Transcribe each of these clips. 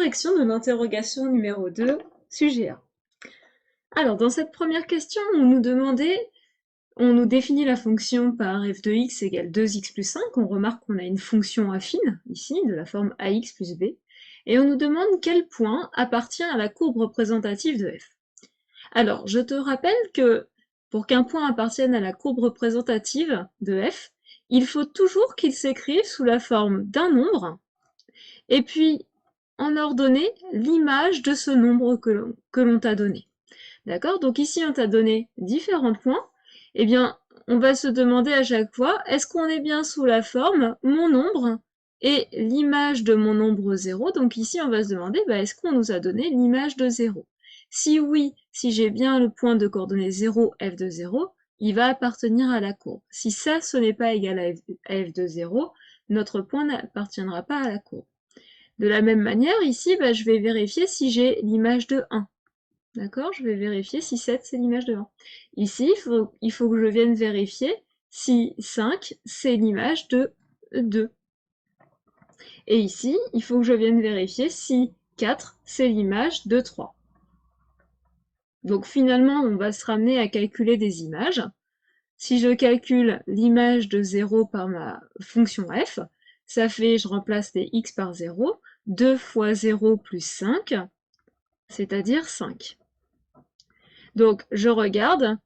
Correction de l'interrogation numéro 2, sujet A. Alors, dans cette première question, on nous définit la fonction par f de x égale 2x plus 5. On remarque qu'on a une fonction affine, ici, de la forme ax plus b. Et on nous demande quel point appartient à la courbe représentative de f. Alors, je te rappelle que pour qu'un point appartienne à la courbe représentative de f, il faut toujours qu'il s'écrive sous la forme d'un nombre, et puis en ordonnée l'image de ce nombre que l'on t'a donné. D'accord? Donc ici, on t'a donné différents points. Eh bien, on va se demander à chaque fois, est-ce qu'on est bien sous la forme mon nombre et l'image de mon nombre 0? Donc ici, on va se demander, est-ce qu'on nous a donné l'image de 0? Si oui, si j'ai bien le point de coordonnées 0, f de 0, il va appartenir à la courbe. Si ça, ce n'est pas égal à f de 0, notre point n'appartiendra pas à la courbe. De la même manière, ici, je vais vérifier si j'ai l'image de 1. D'accord? Je vais vérifier si 7, c'est l'image de 1. Ici, il faut que je vienne vérifier si 5, c'est l'image de 2. Et ici, il faut que je vienne vérifier si 4, c'est l'image de 3. Donc finalement, on va se ramener à calculer des images. Si je calcule l'image de 0 par ma fonction f, ça fait, je remplace les x par 0, 2 fois 0 plus 5, c'est-à-dire 5. Donc, je regarde,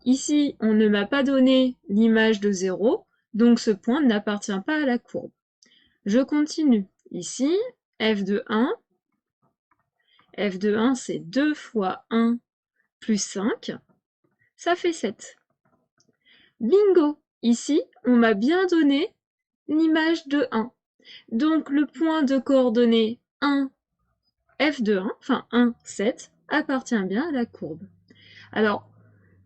ici, on ne m'a pas donné l'image de 0, donc ce point n'appartient pas à la courbe. Je continue. Ici, f de 1, c'est 2 fois 1 plus 5, ça fait 7. Bingo! Ici, on m'a bien donné l'image de 1. Donc, le point de coordonnées 1, f de 1, enfin 1, 7, appartient bien à la courbe. Alors,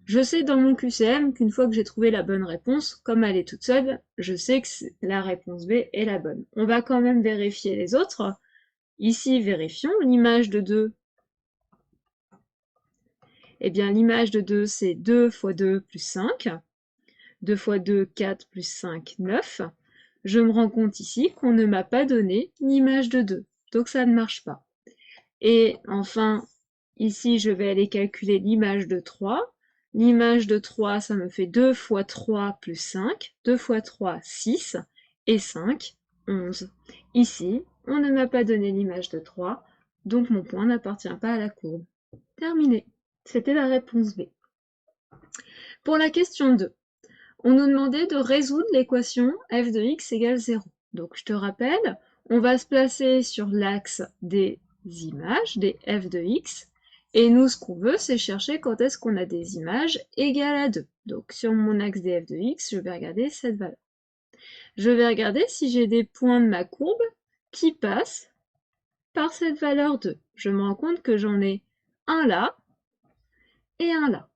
je sais dans mon QCM qu'une fois que j'ai trouvé la bonne réponse, comme elle est toute seule, je sais que la réponse B est la bonne. On va quand même vérifier les autres. Ici, vérifions l'image de 2. Eh bien, l'image de 2, c'est 2 fois 2 plus 5. 2 fois 2, 4 plus 5, 9. Je me rends compte ici qu'on ne m'a pas donné l'image de 2, donc ça ne marche pas. Et enfin, ici, je vais aller calculer l'image de 3. L'image de 3, ça me fait 2 fois 3 plus 5. 2 fois 3, 6. Et 5, 11. Ici, on ne m'a pas donné l'image de 3, donc mon point n'appartient pas à la courbe. Terminé. C'était la réponse B. Pour la question 2, on nous demandait de résoudre l'équation f de x égale 0. Donc je te rappelle, on va se placer sur l'axe des images, des f de x, et nous, ce qu'on veut, c'est chercher quand est-ce qu'on a des images égales à 2. Donc sur mon axe des f de x, je vais regarder cette valeur. Je vais regarder si j'ai des points de ma courbe qui passent par cette valeur 2. Je me rends compte que j'en ai un là et un là.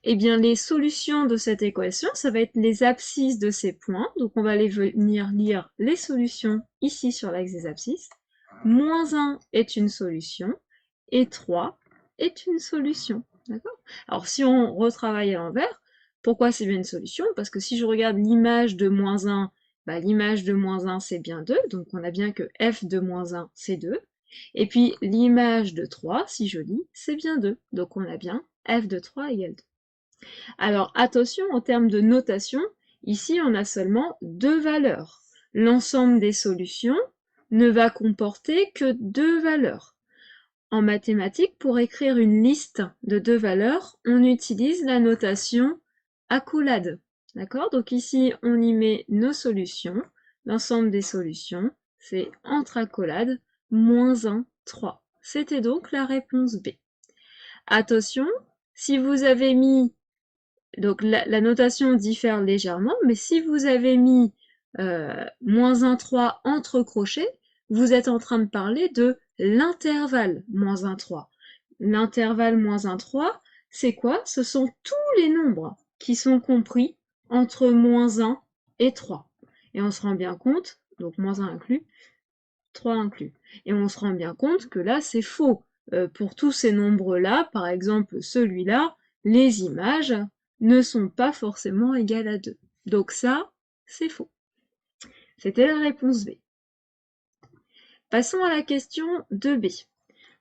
Eh bien, les solutions de cette équation, ça va être les abscisses de ces points. Donc, on va aller venir lire les solutions ici sur l'axe des abscisses. Moins 1 est une solution et 3 est une solution. D'accord? Alors, si on retravaille à l'envers, pourquoi c'est bien une solution? Parce que si je regarde l'image de moins 1, l'image de moins 1, c'est bien 2. Donc, on a bien que f de moins 1, c'est 2. Et puis, l'image de 3, si je lis, c'est bien 2. Donc, on a bien f de 3 égale 2. Alors attention, en termes de notation, ici on a seulement deux valeurs. L'ensemble des solutions ne va comporter que deux valeurs. En mathématiques, pour écrire une liste de deux valeurs, on utilise la notation accolade. D'accord? Donc ici, on y met nos solutions. L'ensemble des solutions, c'est entre accolades, moins 1, 3. C'était donc la réponse B. Attention, si vous avez mis donc la notation diffère légèrement, mais si vous avez mis moins 1, 3 entre crochets, vous êtes en train de parler de l'intervalle moins 1, 3. L'intervalle moins 1, 3, c'est quoi? Ce sont tous les nombres qui sont compris entre moins 1 et 3. Et on se rend bien compte, donc moins 1 inclus, 3 inclus. Et on se rend bien compte que là, c'est faux. Pour tous ces nombres-là, par exemple celui-là, les images ne sont pas forcément égales à 2. Donc ça, c'est faux. C'était la réponse B. Passons à la question 2b.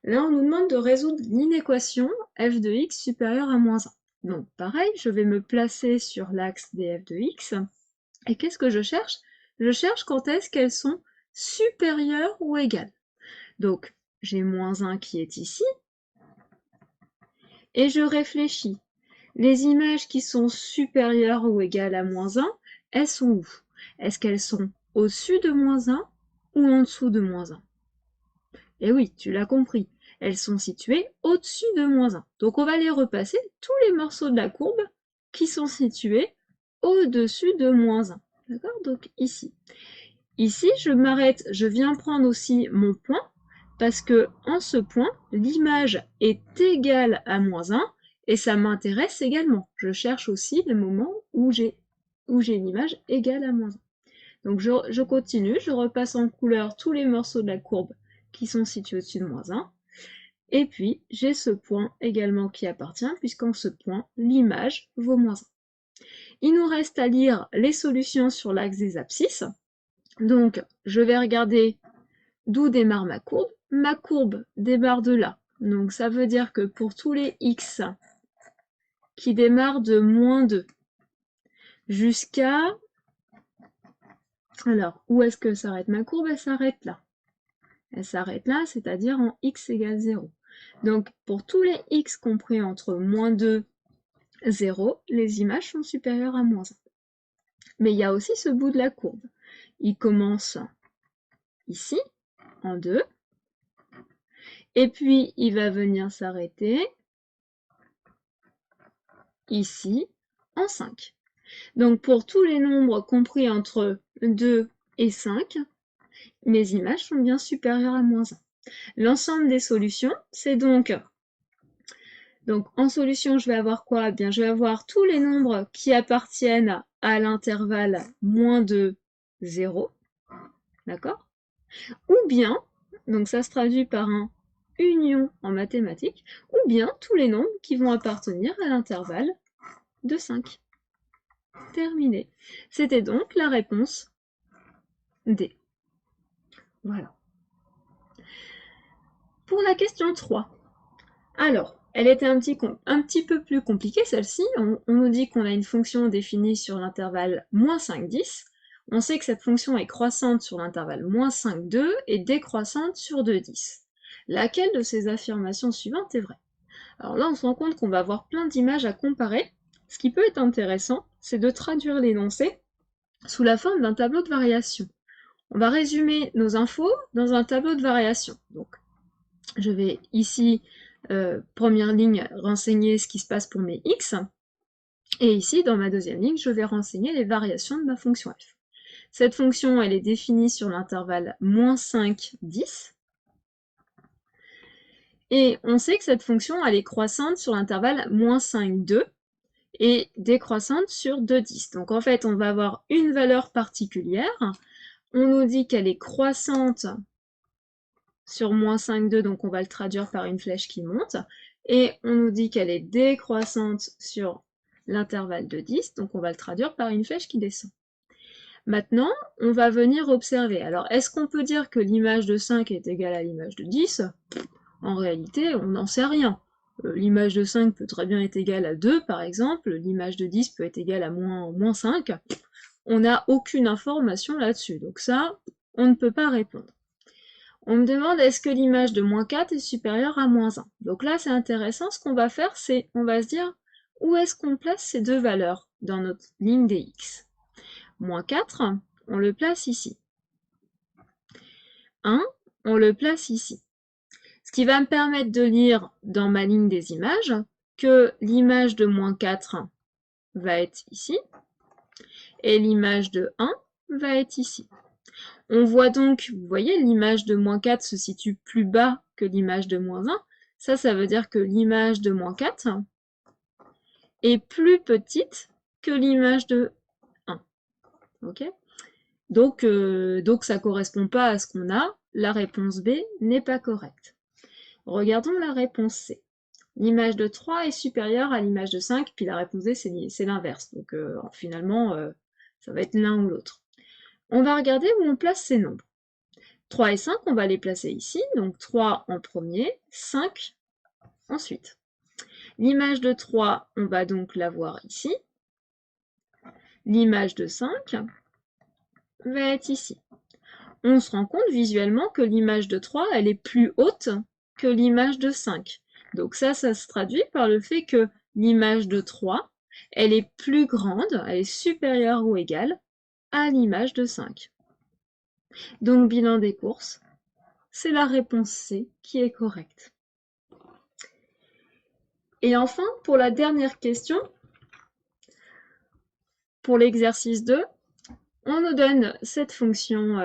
Là, on nous demande de résoudre l'inéquation f de x supérieure à moins 1. Donc, pareil, je vais me placer sur l'axe des f de x. Et qu'est-ce que je cherche? Je cherche quand est-ce qu'elles sont supérieures ou égales. Donc, j'ai moins 1 qui est ici. Et je réfléchis. Les images qui sont supérieures ou égales à moins 1, elles sont où? Est-ce qu'elles sont au-dessus de moins 1 ou en dessous de moins 1? Eh oui, tu l'as compris, elles sont situées au-dessus de moins 1. Donc on va les repasser, tous les morceaux de la courbe qui sont situés au-dessus de moins 1. D'accord? Donc ici. Ici, je m'arrête, je viens prendre aussi mon point, parce que en ce point, l'image est égale à moins 1, et ça m'intéresse également. Je cherche aussi le moment où j'ai l'image égale à moins 1. Donc je continue, je repasse en couleur tous les morceaux de la courbe qui sont situés au-dessus de moins 1. Et puis, j'ai ce point également qui appartient, puisqu'en ce point, l'image vaut moins 1. Il nous reste à lire les solutions sur l'axe des abscisses. Donc, je vais regarder d'où démarre ma courbe. Ma courbe démarre de là. Donc, ça veut dire que pour tous les x qui démarrent de moins 2 jusqu'à... Alors, où est-ce que s'arrête ma courbe? Elle s'arrête là. Elle s'arrête là, c'est-à-dire en x égale 0. Donc, pour tous les x compris entre moins 2, 0, les images sont supérieures à moins 1. Mais il y a aussi ce bout de la courbe. Il commence ici, en 2, et puis il va venir s'arrêter ici, en 5. Donc, pour tous les nombres compris entre 2 et 5, mes images sont bien supérieures à moins 1. L'ensemble des solutions, c'est donc en solution, je vais avoir quoi? Eh bien, je vais avoir tous les nombres qui appartiennent à l'intervalle moins de 0, d'accord? Ou bien, donc ça se traduit par un union en mathématiques, ou bien tous les nombres qui vont appartenir à l'intervalle de 5. Terminé. C'était donc la réponse D. Voilà. Pour la question 3. Alors, elle était un petit peu plus compliquée, celle-ci. On nous dit qu'on a une fonction définie sur l'intervalle moins 5, 10. On sait que cette fonction est croissante sur l'intervalle moins 5, 2 et décroissante sur 2, 10. Laquelle de ces affirmations suivantes est vraie? Alors là, on se rend compte qu'on va avoir plein d'images à comparer. Ce qui peut être intéressant, c'est de traduire l'énoncé sous la forme d'un tableau de variation. On va résumer nos infos dans un tableau de variation. Donc, je vais ici, première ligne, renseigner ce qui se passe pour mes x, et ici, dans ma deuxième ligne, je vais renseigner les variations de ma fonction f. Cette fonction, elle est définie sur l'intervalle moins 5, 10, et on sait que cette fonction, elle est croissante sur l'intervalle moins 5, 2, et décroissante sur 2, 10. Donc en fait, on va avoir une valeur particulière. On nous dit qu'elle est croissante sur moins 5, 2, donc on va le traduire par une flèche qui monte. Et on nous dit qu'elle est décroissante sur l'intervalle de 10, donc on va le traduire par une flèche qui descend. Maintenant, on va venir observer. Alors, est-ce qu'on peut dire que l'image de 5 est égale à l'image de 10? En réalité, on n'en sait rien. L'image de 5 peut très bien être égale à 2, par exemple. L'image de 10 peut être égale à moins 5. On n'a aucune information là-dessus. Donc ça, on ne peut pas répondre. On me demande est-ce que l'image de moins 4 est supérieure à moins 1. Donc là, c'est intéressant. Ce qu'on va faire, c'est on va se dire où est-ce qu'on place ces deux valeurs dans notre ligne des x. Moins 4, on le place ici. 1, on le place ici. Ce qui va me permettre de lire dans ma ligne des images que l'image de moins 4 va être ici, et l'image de 1 va être ici. On voit donc, vous voyez, l'image de moins 4 se situe plus bas que l'image de moins 1. Ça veut dire que l'image de moins 4 est plus petite que l'image de 1. Ok? Donc ça ne correspond pas à ce qu'on a. La réponse B n'est pas correcte. Regardons la réponse C. L'image de 3 est supérieure à l'image de 5, puis la réponse D, c'est l'inverse. Donc finalement, ça va être l'un ou l'autre. On va regarder où on place ces nombres. 3 et 5, on va les placer ici, donc 3 en premier, 5 ensuite. L'image de 3, on va donc l'avoir ici. L'image de 5 va être ici. On se rend compte visuellement que l'image de 3, elle est plus haute que l'image de 5. Donc ça se traduit par le fait que l'image de 3, elle est plus grande, elle est supérieure ou égale à l'image de 5. Donc bilan des courses, c'est la réponse C qui est correcte. Et enfin, pour la dernière question, pour l'exercice 2, on nous donne cette fonction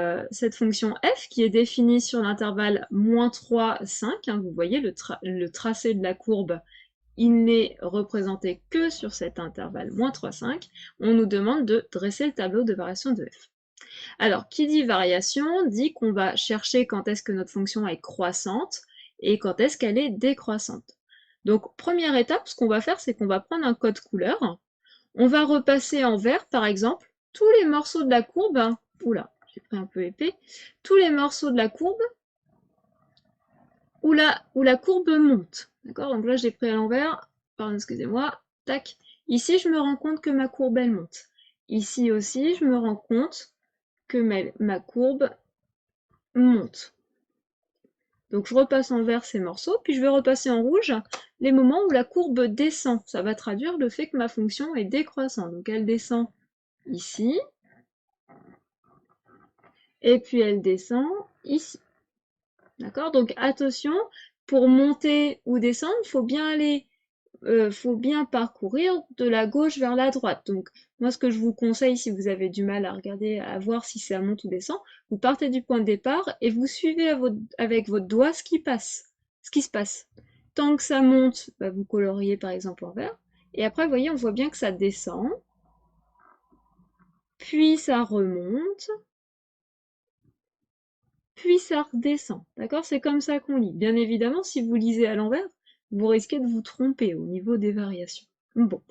f qui est définie sur l'intervalle -3, 5. Vous voyez, le tracé de la courbe, il n'est représenté que sur cet intervalle -3, 5. On nous demande de dresser le tableau de variation de f. Alors, qui dit variation, dit qu'on va chercher quand est-ce que notre fonction est croissante et quand est-ce qu'elle est décroissante. Donc, première étape, ce qu'on va faire, c'est qu'on va prendre un code couleur. On va repasser en vert, par exemple, tous les morceaux de la courbe, oula, j'ai pris un peu épais, tous les morceaux de la courbe où la courbe monte. D'accord? Donc là, j'ai pris à l'envers, pardon, excusez-moi, tac. Ici, je me rends compte que ma courbe, elle monte. Ici aussi, je me rends compte que ma courbe monte. Donc je repasse en vert ces morceaux, puis je vais repasser en rouge les moments où la courbe descend. Ça va traduire le fait que ma fonction est décroissante. Donc elle descend ici, et puis elle descend ici. D'accord? Donc attention, pour monter ou descendre, il faut bien parcourir de la gauche vers la droite. Donc moi, ce que je vous conseille, si vous avez du mal à regarder, à voir si ça monte ou descend, vous partez du point de départ et vous suivez avec votre doigt ce qui se passe. Tant que ça monte, bah, vous coloriez par exemple en vert. Et après, vous voyez, on voit bien que ça descend, puis ça remonte, puis ça redescend. D'accord? C'est comme ça qu'on lit. Bien évidemment, si vous lisez à l'envers, vous risquez de vous tromper au niveau des variations. Bon.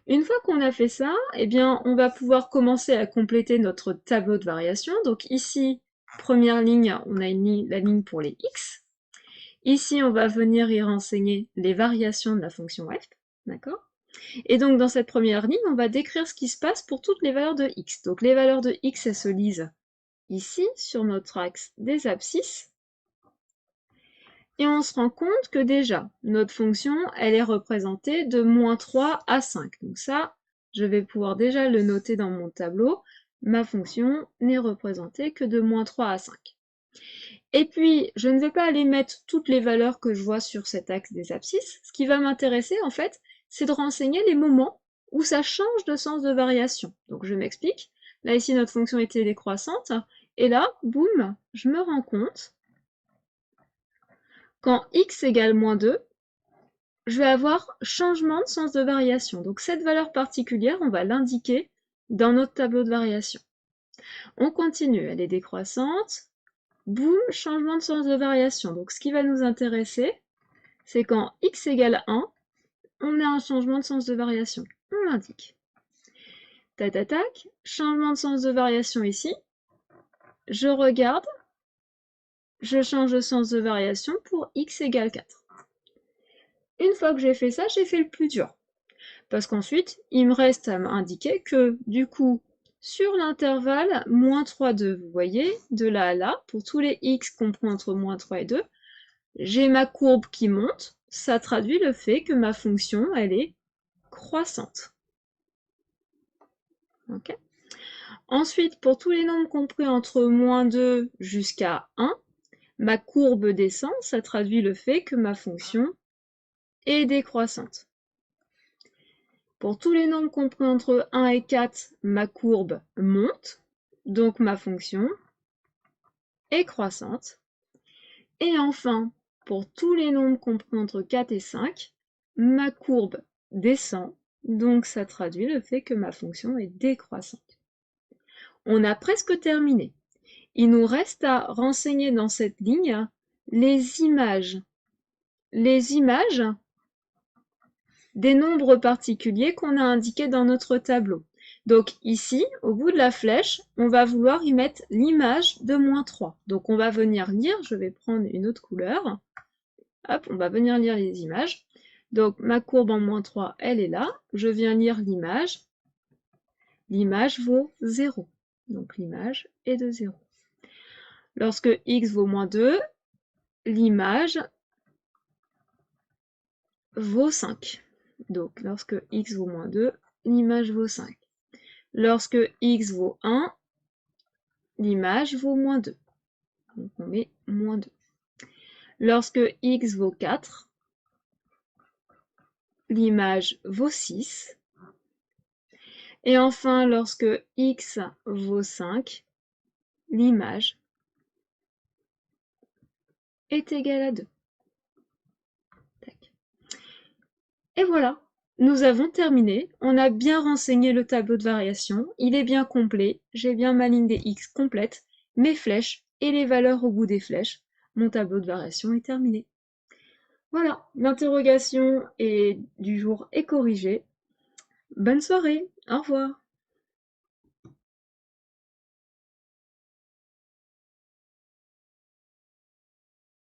Une fois qu'on a fait ça, eh bien, on va pouvoir commencer à compléter notre tableau de variation. Donc ici, première ligne, on a la ligne pour les x. Ici, on va venir y renseigner les variations de la fonction f. D'accord? Et donc, dans cette première ligne, on va décrire ce qui se passe pour toutes les valeurs de x. Donc, les valeurs de x, elles se lisent ici, sur notre axe des abscisses. Et on se rend compte que déjà, notre fonction, elle est représentée de -3 à 5. Donc ça, je vais pouvoir déjà le noter dans mon tableau. Ma fonction n'est représentée que de -3 à 5. Et puis, je ne vais pas aller mettre toutes les valeurs que je vois sur cet axe des abscisses. Ce qui va m'intéresser, en fait, c'est de renseigner les moments où ça change de sens de variation. Donc je m'explique. Là, ici, notre fonction était décroissante. Et là, boum, je me rends compte quand x égale -2, je vais avoir changement de sens de variation. Donc cette valeur particulière, on va l'indiquer dans notre tableau de variation. On continue, elle est décroissante. Boum, changement de sens de variation. Donc ce qui va nous intéresser, c'est quand x égale 1, on a un changement de sens de variation. On l'indique. Tac, tac, tac, changement de sens de variation ici. Je regarde, je change de sens de variation pour x égale 4. Une fois que j'ai fait ça, j'ai fait le plus dur. Parce qu'ensuite, il me reste à m'indiquer que, du coup, sur l'intervalle -3, 2, vous voyez, de là à là, pour tous les x compris entre -3 et 2, j'ai ma courbe qui monte. Ça traduit le fait que ma fonction, elle est croissante. Okay. Ensuite, pour tous les nombres compris entre -2 jusqu'à 1, ma courbe descend. Ça traduit le fait que ma fonction est décroissante. Pour tous les nombres compris entre 1 et 4, ma courbe monte, donc ma fonction est croissante. Et enfin, pour tous les nombres compris entre 4 et 5, ma courbe descend, donc ça traduit le fait que ma fonction est décroissante. On a presque terminé. Il nous reste à renseigner dans cette ligne les images. Les images des nombres particuliers qu'on a indiqués dans notre tableau. Donc ici, au bout de la flèche, on va vouloir y mettre l'image de -3. Donc on va venir lire, je vais prendre une autre couleur. Hop, on va venir lire les images. Donc ma courbe en -3, elle est là. Je viens lire l'image. L'image vaut 0. Donc l'image est de 0. Lorsque x vaut -2, l'image vaut 5. Donc lorsque x vaut -2, l'image vaut 5. Lorsque x vaut 1, l'image vaut -2. Donc on met -2. Lorsque x vaut 4, l'image vaut 6. Et enfin, lorsque x vaut 5, l'image est égale à 2. Tac. Et voilà, nous avons terminé. On a bien renseigné le tableau de variation. Il est bien complet. J'ai bien ma ligne des x complète, mes flèches et les valeurs au bout des flèches. Mon tableau de variation est terminé. Voilà, l'interrogation du jour est corrigée. Bonne soirée, au revoir.